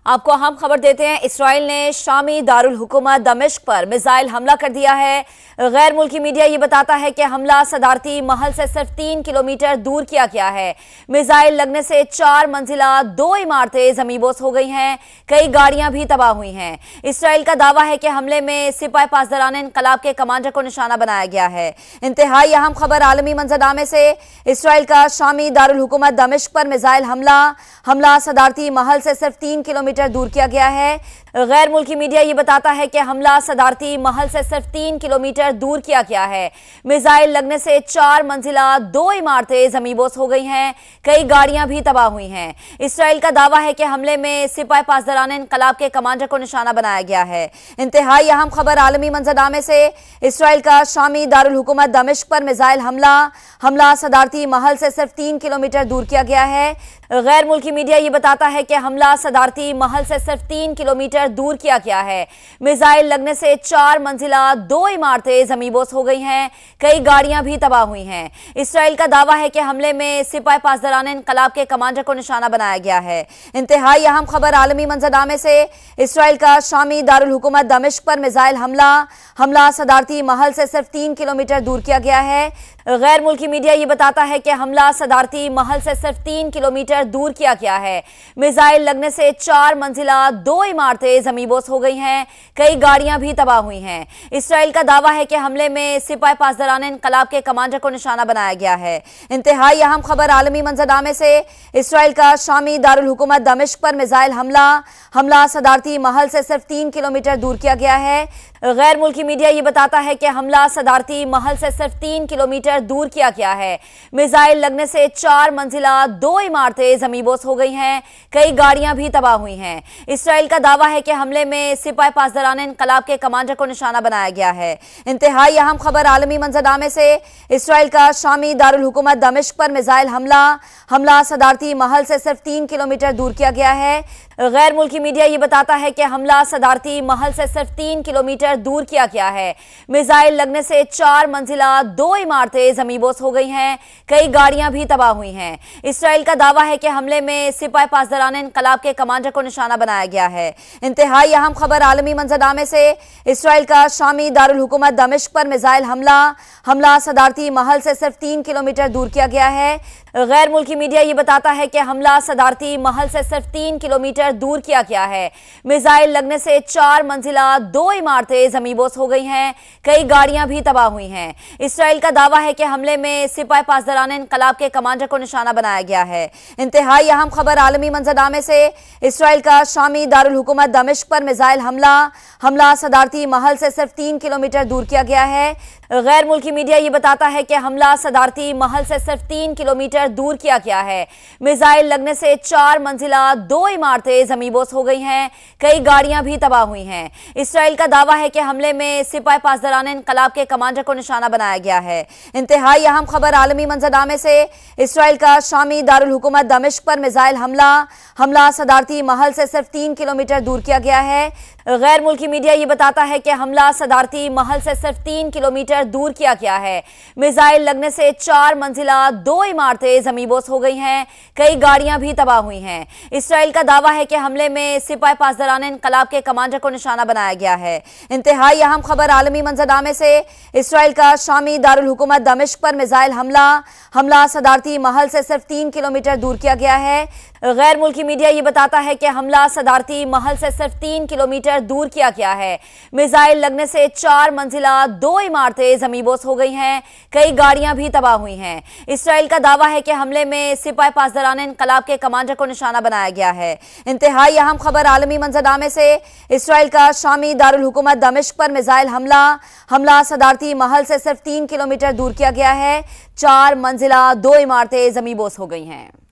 आपको अहम खबर देते हैं। इसराइल ने शामी दारुल हुकूमत दमिश्क पर मिसाइल हमला कर दिया है। गैर मुल्की मीडिया ये बताता है कि हमला सदारती महल से सिर्फ 3 किलोमीटर दूर किया गया है। मिसाइल लगने से 4 मंजिला 2 इमारतें ज़मींदोज़ हो गई हैं, कई गाड़ियां भी तबाह हुई हैं। इसराइल का दावा है कि हमले में सिपाही पासदारान इनकलाब के कमांडर को निशाना बनाया गया है। इंतहाई अहम खबर आलमी मंजरनामे से। इसराइल का शामी दारुल हुकूमत दमिश्क पर मिसाइल हमला सदारती महल से सिर्फ 3 किलोमीटर दूर किया गया है। गैर मुल्की मीडिया ये बताता है कि हमला सदारती महल से सिर्फ 3 किलोमीटर दूर किया गया है। मिसाइल लगने से 4 मंजिला 2 इमारतें ज़मींदोज़ हो गई हैं, कई गाड़ियां भी तबाह हुई हैं। इसराइल का दावा है कि हमले में सिपाही पासदारान इनकलाब के कमांडर को निशाना बनाया गया है। इंतहाई अहम खबर आलमी मंजरनामे से। इसराइल का शामी दारुल हुकूमत दमिश्क पर मिसाइल हमला सदारती महल से सिर्फ 3 किलोमीटर दूर किया गया है। गैर मुल्की मीडिया ये बताता है कि हमला सदारती महल से सिर्फ 3 किलोमीटर दूर किया गया है। मिसाइल लगने से 4 मंजिला 2 इमारतें ज़मींदोज़ हो गई हैं, कई गाड़ियां भी तबाह हुई हैं। इसराइल का दावा है कि हमले में सिपाही पासदारान इनकलाब के कमांडर को निशाना बनाया गया है। इंतहाई अहम खबर आलमी मंजरनामे से। इसराइल का शामी दारुल हुकूमत दमिश्क पर मिसाइल हमला सदारती महल से सिर्फ 3 किलोमीटर दूर किया गया है। गैर मुल्की मीडिया ये बताता है कि हमला सदारती महल से सिर्फ 3 किलोमीटर दूर किया गया है। मिसाइल लगने से 4 मंजिला 2 इमारतें ज़मींदोज़ हो गई हैं, कई गाड़ियां भी तबाह हुई हैं। इसराइल का दावा है कि हमले में सिपाही पासदारान इनकलाब के कमांडर को निशाना बनाया गया है। इंतहाई अहम खबर आलमी मंजरनामे से। इसराइल का शामी दारुल हुकूमत दमिश्क पर मिसाइल हमला सदारती महल से सिर्फ 3 किलोमीटर दूर किया गया है। गैर मुल्की मीडिया ये बताता है कि हमला सदारती महल से सिर्फ 3 किलोमीटर दूर किया गया है। मिसाइल लगने से 4 मंजिला 2 इमारतें ज़मींदोज़ हो गई हैं, कई गाड़ियां भी तबाह हुई हैं। इसराइल का दावा है कि हमले में सिपाही पासदारान इनकलाब के कमांडर को निशाना बनाया गया है। इंतहाई अहम खबर आलमी मंजरनामे से। इसराइल का शामी दारुल हुकूमत दमिश्क पर मिसाइल हमला सदारती महल से सिर्फ 3 किलोमीटर दूर किया गया है। गैर मुल्की मीडिया ये बताता है कि हमला सदारती महल से सिर्फ 3 किलोमीटर दूर किया गया है। मिसाइल लगने से 4 मंजिला 2 इमारतें ज़मींदोज़ हो गई हैं, कई गाड़ियां भी तबाह हुई हैं। इसराइल का दावा है कि हमले में सिपाही पासदारान इनकलाब के कमांडर को निशाना बनाया गया है। इंतहाई अहम खबर आलमी मंजरनामे से। इसराइल का शामी दारुल हुकूमत दमिश्क पर मिसाइल हमला सदारती महल से सिर्फ 3 किलोमीटर दूर किया गया है। गैर मुल्की मीडिया ये बताता है कि हमला सदारती महल से सिर्फ 3 किलोमीटर दूर किया गया है। मिसाइल लगने से 4 मंजिला 2 इमारतें ज़मींदोज़ हो गई हैं, कई गाड़ियां भी तबाह हुई हैं। इसराइल का दावा है कि हमले में सिपाही पासदारान इनकलाब के कमांडर को निशाना बनाया गया है। इंतहाई अहम खबर आलमी मंजरनामे से। इसराइल का शामी दारुल हुकूमत दमिश्क पर मिसाइल हमला सदारती महल से सिर्फ 3 किलोमीटर दूर किया गया है। गैर मुल्की मीडिया ये बताता है कि हमला सदारती महल से सिर्फ 3 किलोमीटर दूर किया गया है। मिसाइल लगने से 4 मंजिला 2 इमारतें ज़मींदोज़ हो गई हैं, कई गाड़ियां भी तबाह हुई हैं। इसराइल का दावा है कि हमले में सिपाही पासदारान इनकलाब के कमांडर को निशाना बनाया गया है। इंतहाई अहम खबर आलमी मंजरनामे से। इसराइल का शामी दारुल हुकूमत दमिश्क पर मिसाइल हमला सदारती महल से सिर्फ 3 किलोमीटर दूर किया गया है। गैर मुल्की मीडिया ये बताता है कि हमला सदारती महल से सिर्फ 3 किलोमीटर दूर किया गया है। मिसाइल लगने से 4 मंजिला 2 इमारतें ज़मींदोज़ हो गई हैं, कई गाड़ियां भी तबाह हुई हैं। इसराइल का दावा है कि हमले में सिपाही पासदारान इनकलाब के कमांडर को निशाना बनाया गया है। इंतहाई अहम खबर आलमी मंजरनामे से। इसराइल का शामी दारुल हुकूमत दमिश्क पर मिसाइल हमला सदारती महल से सिर्फ 3 किलोमीटर दूर किया गया है। गैर मुल्की मीडिया ये बताता है कि हमला सदारती महल से सिर्फ 3 किलोमीटर दूर किया गया है। मिसाइल लगने से 4 मंजिला 2 इमारतें ज़मींदोज़ हो गई हैं, कई गाड़ियां भी तबाह हुई हैं। इसराइल का दावा है कि हमले में सिपाही पासदारान इनकलाब के कमांडर को निशाना बनाया गया है। इंतहाई अहम खबर आलमी मंजरनामे से। इसराइल का शामी दारुल हुकूमत दमिश्क पर मिसाइल हमला सदारती महल से सिर्फ 3 किलोमीटर दूर किया गया है। 4 मंजिला 2 इमारतें ज़मींदोज़ हो गई हैं।